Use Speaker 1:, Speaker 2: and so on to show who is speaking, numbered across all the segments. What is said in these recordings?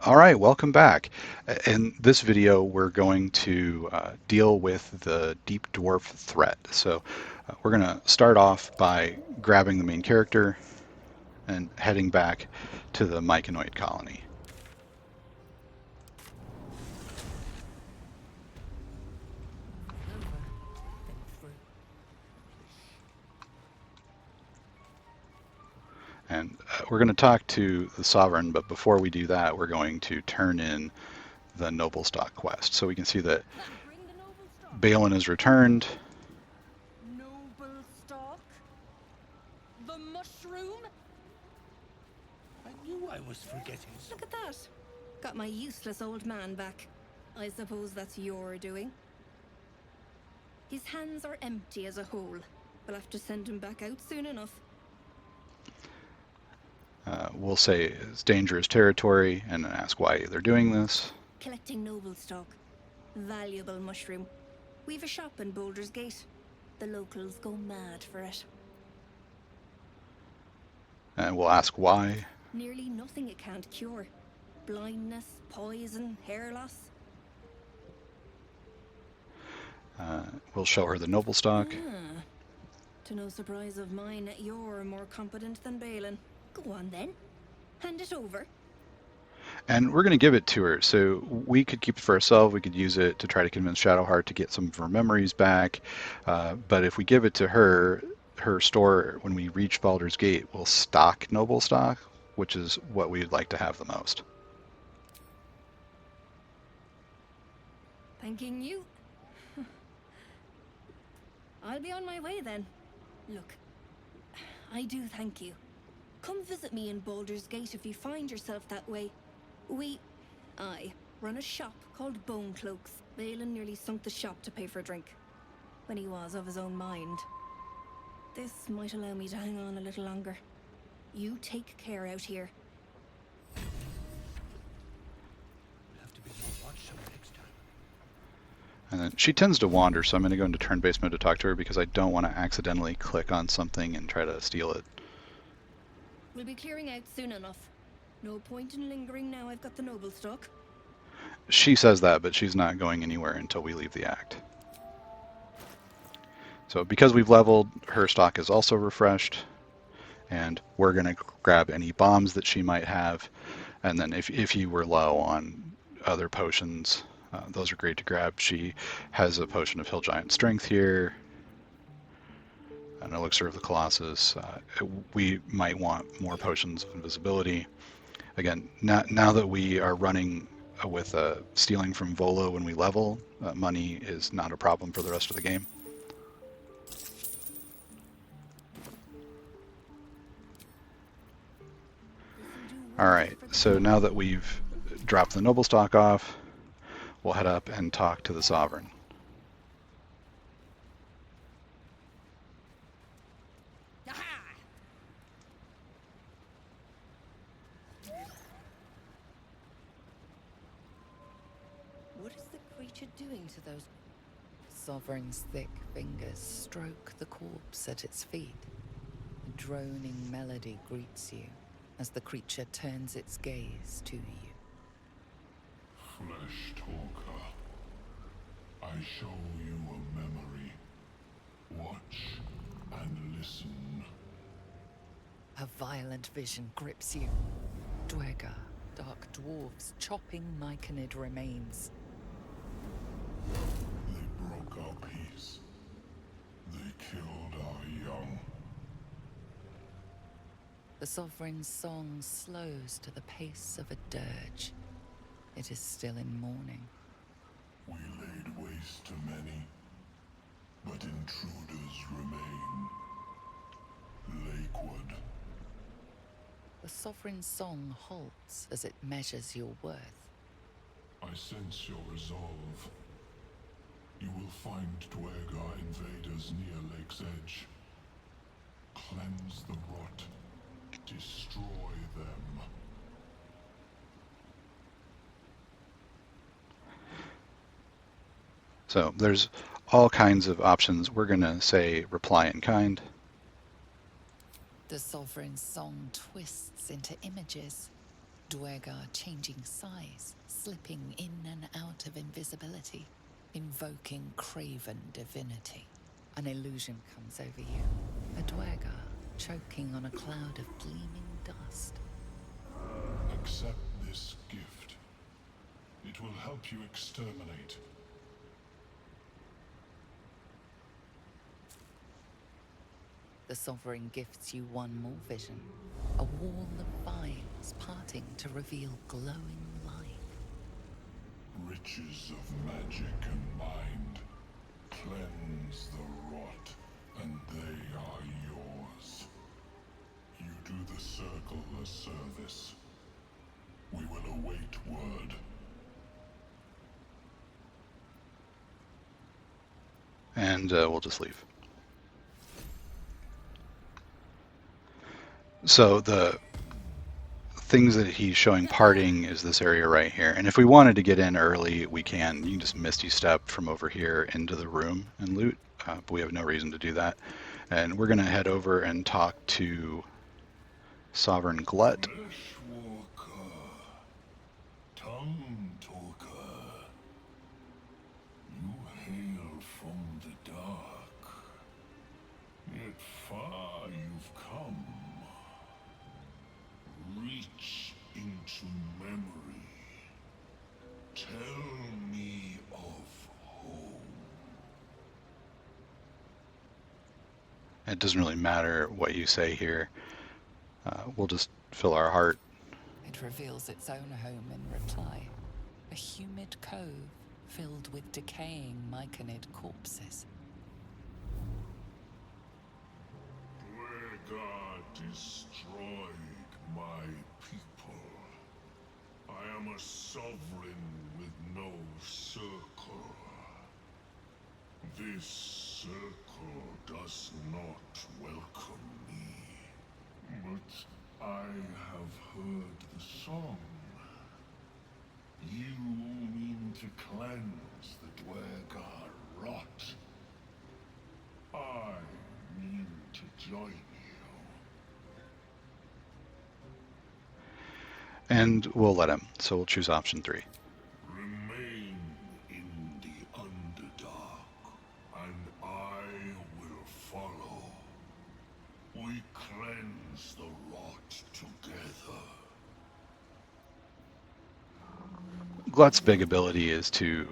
Speaker 1: All right, welcome back. In this video, we're going to deal with the deep dwarf threat. So we're going to start off by grabbing the main character and heading back to the Myconid colony. And we're going to talk to the Sovereign, but before we do that, we're going to turn in the Noble Stock quest. So we can see that Balin is returned.
Speaker 2: Noble stock? The mushroom?
Speaker 3: I knew I was forgetting.
Speaker 2: Look at that. Got my useless old man back. I suppose that's your doing. His hands are empty as a whole. We'll have to send him back out soon enough.
Speaker 1: We'll say it's dangerous territory and ask why they're doing this.
Speaker 2: Collecting noble stock. Valuable mushroom. We've a shop in Baldur's Gate. The locals go mad for it.
Speaker 1: And we'll ask why.
Speaker 2: Nearly nothing it can't cure. Blindness, poison, hair loss.
Speaker 1: We'll show her the noble stock.
Speaker 2: Ah. To no surprise of mine, you're more competent than Balin. Go on then. Hand it over.
Speaker 1: And we're going to give it to her. So we could keep it for ourselves. We could use it to try to convince Shadowheart to get some of her memories back. But if we give it to her, her store, when we reach Baldur's Gate, will stock noble stock, which is what we'd like to have the most.
Speaker 2: Thanking you. I'll be on my way then. Look, I do thank you. Come visit me in Baldur's Gate if you find yourself that way. I run a shop called Bone Cloaks. Balin nearly sunk the shop to pay for a drink, when he was of his own mind. This might allow me to hang on a little longer. You take care out here.
Speaker 3: We'll have to be more watchful next time.
Speaker 1: And then she tends to wander, so I'm going to go into turn-based mode to talk to her because I don't want to accidentally click on something and try to steal it.
Speaker 2: We'll be clearing out soon enough. No point in lingering now I've got the noble stock.
Speaker 1: She says that, but she's not going anywhere until we leave the act. So because we've leveled, her stock is also refreshed, and we're going to grab any bombs that she might have. And then if you were low on other potions, those are great to grab. She has a potion of Hill Giant Strength here, an Elixir of the Colossus. We might want more potions of invisibility. Again, now that we are running with stealing from Volo when we level, money is not a problem for the rest of the game. Alright, so now that we've dropped the noble stock off, we'll head up and talk to the Sovereign.
Speaker 4: What is the creature doing to those? Sovereign's thick fingers stroke the corpse at its feet. A droning melody greets you as the creature turns its gaze to you.
Speaker 5: Flesh talker, I show you a memory. Watch and listen.
Speaker 4: A violent vision grips you. Dwergar, dark dwarves chopping Myconid remains.
Speaker 5: They broke our peace. They killed our young.
Speaker 4: The Sovereign's song slows to the pace of a dirge. It is still in mourning.
Speaker 5: We laid waste to many, but intruders remain. Lakewood.
Speaker 4: The Sovereign's song halts as it measures your worth.
Speaker 5: I sense your resolve. You will find Dwergar invaders near Lake's edge. Cleanse the rot. Destroy them.
Speaker 1: So there's all kinds of options. We're going to say reply in kind.
Speaker 4: The Sovereign's song twists into images. Dwergar changing size, slipping in and out of invisibility, invoking craven divinity. An illusion comes over you. A Dwergar choking on a cloud of gleaming dust.
Speaker 5: Accept this gift. It will help you exterminate.
Speaker 4: The Sovereign gifts you one more vision. A wall of vines parting to reveal glowing light.
Speaker 5: Riches of magic and mind. Cleanse the rot, and they are yours. You do the circle a service. We will await word.
Speaker 1: And we'll just leave. So the things that he's showing parting is this area right here. And if we wanted to get in early, we can. You can just Misty Step from over here into the room and loot, but we have no reason to do that. And we're going to head over and talk to Sovereign Glut.
Speaker 5: Fleshwalker, tongue talker, you hail from the dark, yet far you've come. Reach into memory. Tell me of home.
Speaker 1: It doesn't really matter what you say here. We'll just fill our heart.
Speaker 4: It reveals its own home in reply. A humid cove filled with decaying myconid corpses.
Speaker 5: Dwergar destroyed my people. I am a sovereign with no circle. This circle does not welcome me. But I have heard the song. You mean to cleanse the Dwergar rot. I mean to join you.
Speaker 1: And we'll let him. So we'll choose option 3.
Speaker 5: Remain in the Underdark, and I will follow. We cleanse the rot together.
Speaker 1: Glut's big ability is to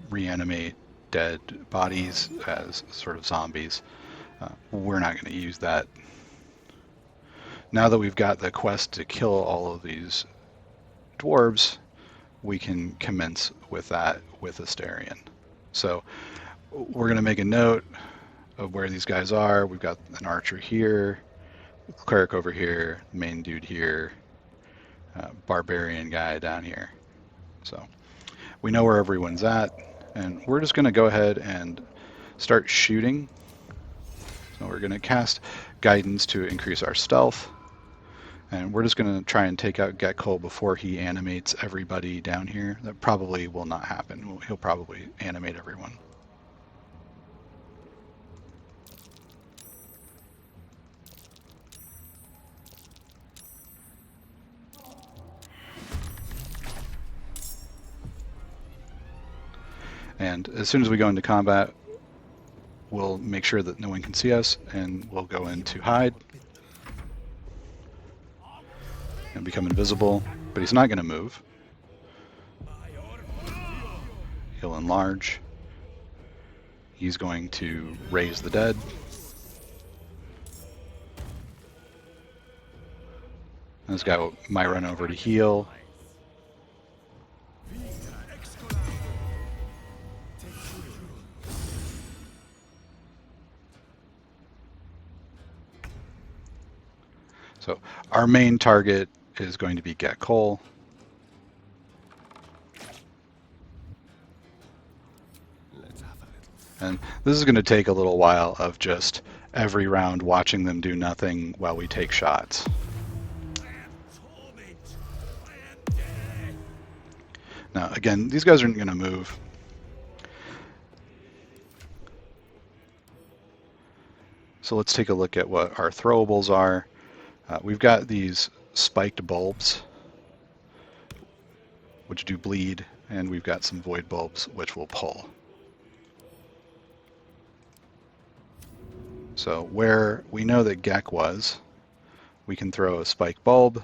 Speaker 1: reanimate dead bodies as sort of zombies. We're not going to use that. Now that we've got the quest to kill all of these dwarves, we can commence with that with Astarion. So we're going to make a note of where these guys are. We've got an archer here, cleric over here, main dude here, barbarian guy down here. So we know where everyone's at, and we're just going to go ahead and start shooting. So we're going to cast guidance to increase our stealth, and we're just going to try and take out Gekko before he animates everybody down here. That probably will not happen. He'll probably animate everyone. And as soon as we go into combat, we'll make sure that no one can see us, and we'll go into hide and become invisible. But he's not going to move. He'll enlarge. He's going to raise the dead. This guy might run over to heal. So our main target is going to be Gekko. And this is going to take a little while of just every round watching them do nothing while we take shots. Now, again, these guys aren't going to move. So let's take a look at what our throwables are. We've got these spiked bulbs. which do bleed, and we've got some void bulbs, which will pull. So where we know that Gek was, we can throw a spike bulb.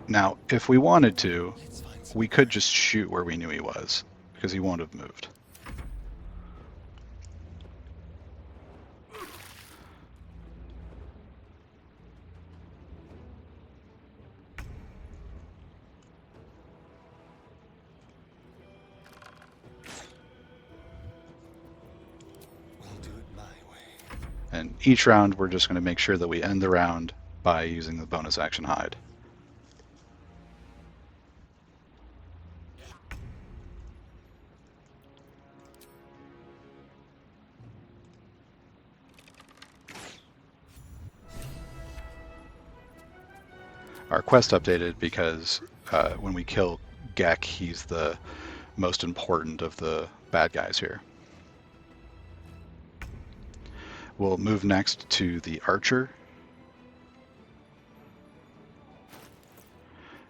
Speaker 1: Now, if we wanted to, we could just shoot where we knew he was, because he won't have moved. And each round, we're just going to make sure that we end the round by using the bonus action hide. Our quest updated because when we kill Gek, he's the most important of the bad guys here. We'll move next to the Archer.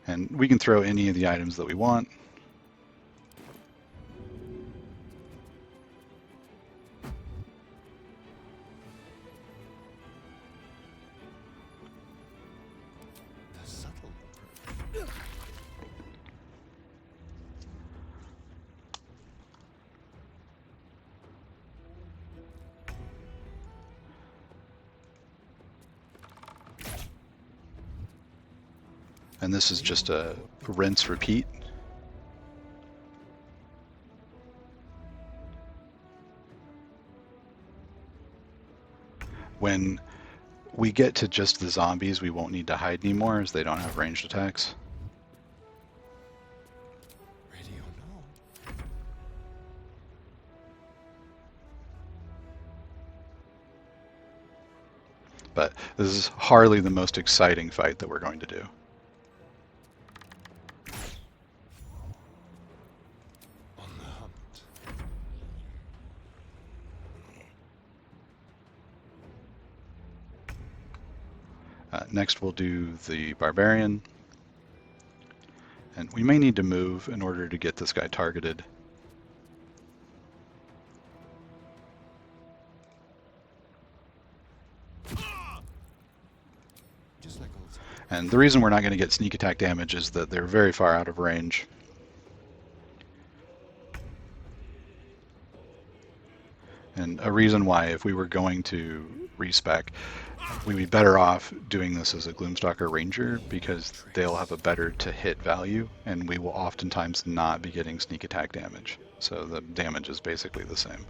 Speaker 1: And we can throw any of the items that we want. And this is just a rinse repeat. When we get to just the zombies, we won't need to hide anymore as they don't have ranged attacks.
Speaker 3: Ready or no?
Speaker 1: But this is hardly the most exciting fight that we're going to do.
Speaker 3: On the hunt.
Speaker 1: Next we'll do the Barbarian. And we may need to move in order to get this guy targeted.
Speaker 3: Just like old times.
Speaker 1: And the reason we're not going to get sneak attack damage is that they're very far out of range. And a reason why, if we were going to respec, we'd be better off doing this as a Gloomstalker Ranger because they'll have a better to hit value, and we will oftentimes not be getting sneak attack damage. So the damage is basically the same.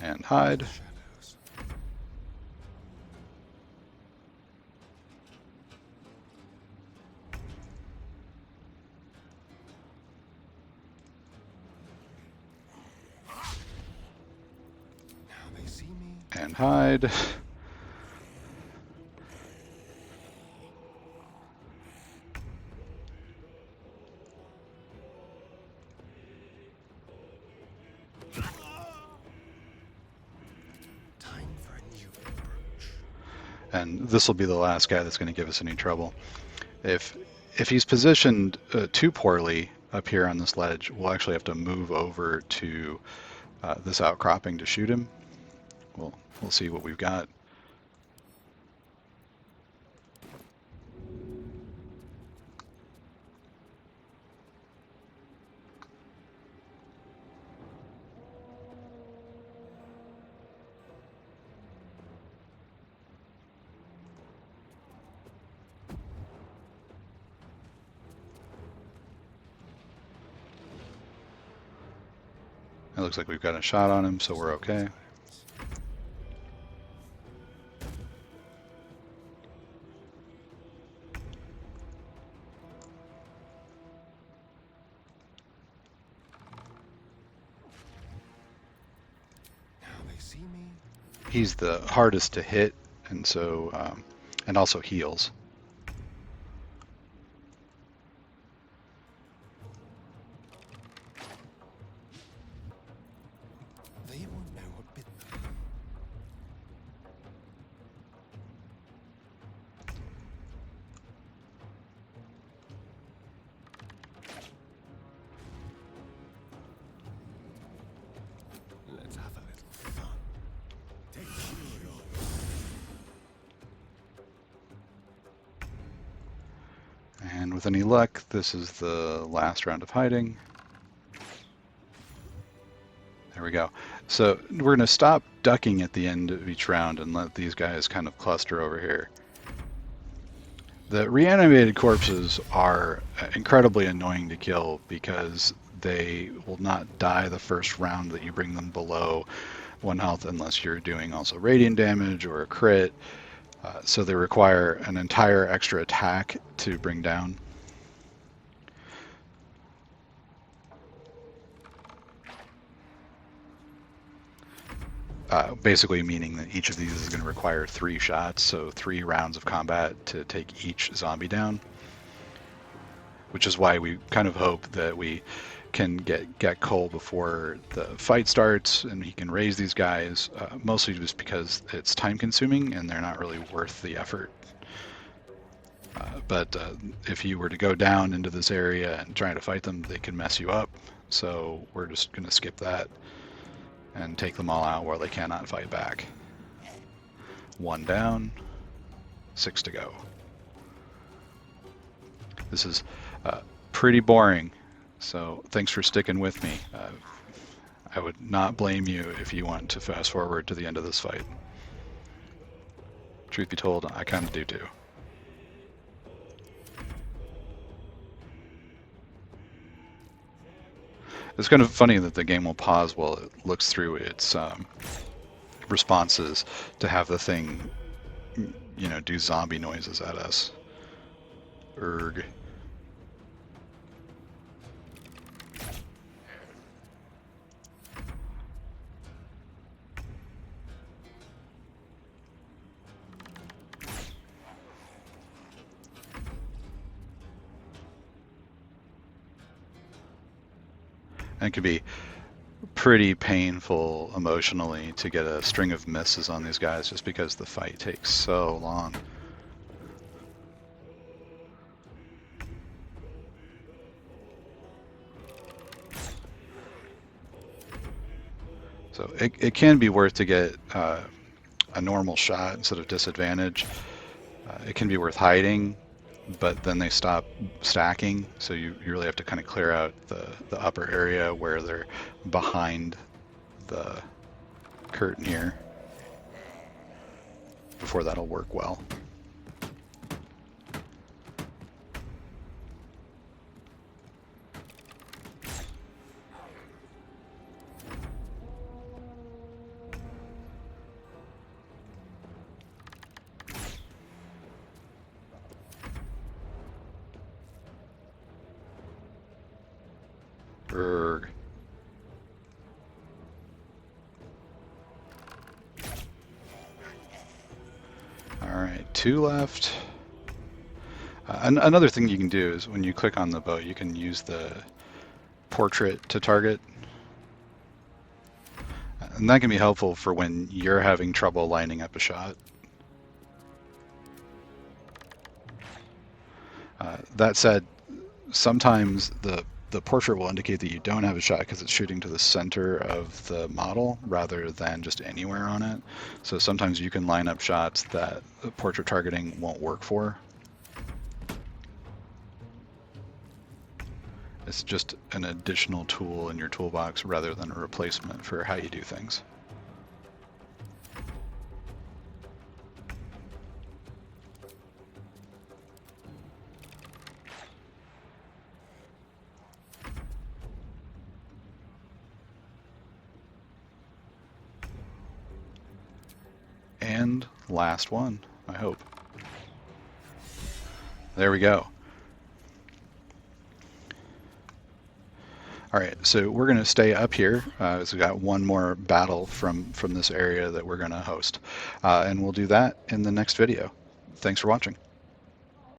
Speaker 1: And hide.
Speaker 3: Shadows. Now they see me.
Speaker 1: And hide.
Speaker 3: Time for a new approach.
Speaker 1: And this will be the last guy that's going to give us any trouble. If he's positioned too poorly up here on this ledge, we'll actually have to move over to this outcropping to shoot him. We'll see what we've got. It looks like we've got a shot on him, so we're okay.
Speaker 3: Now they see me.
Speaker 1: He's the hardest to hit, and so and also heals. And with any luck, this is the last round of hiding. There we go. So we're going to stop ducking at the end of each round and let these guys kind of cluster over here. The reanimated corpses are incredibly annoying to kill because they will not die the first round that you bring them below 1 health unless you're doing also radiant damage or a crit. So they require an entire extra attack to bring down. Basically meaning that each of these is going to require 3 shots, so 3 rounds of combat to take each zombie down. Which is why we kind of hope that we can get Cole before the fight starts and he can raise these guys, mostly just because it's time consuming and they're not really worth the effort. But if you were to go down into this area and try to fight them, they can mess you up. So we're just going to skip that and take them all out where they cannot fight back. 1 down, 6 to go. This is pretty boring, so thanks for sticking with me. I would not blame you if you want to fast forward to the end of this fight. Truth be told, I kind of do too. It's kind of funny that the game will pause while it looks through its responses to have the thing, you know, do zombie noises at us. Erg. And it can be pretty painful emotionally to get a string of misses on these guys just because the fight takes so long. So it can be worth to get a normal shot instead of disadvantage. It can be worth hiding, but then they stop stacking, so you really have to kind of clear out the upper area where they're behind the curtain here before that'll work well. Berg. Alright, 2 left. Another thing you can do is when you click on the bow, you can use the portrait to target. And that can be helpful for when you're having trouble lining up a shot. That said, sometimes the portrait will indicate that you don't have a shot because it's shooting to the center of the model rather than just anywhere on it. So sometimes you can line up shots that the portrait targeting won't work for. It's just an additional tool in your toolbox rather than a replacement for how you do things. And last one, I hope. There we go. All right, so we're going to stay up here. So we've got one more battle from this area that we're going to host. And we'll do that in the next video. Thanks for watching.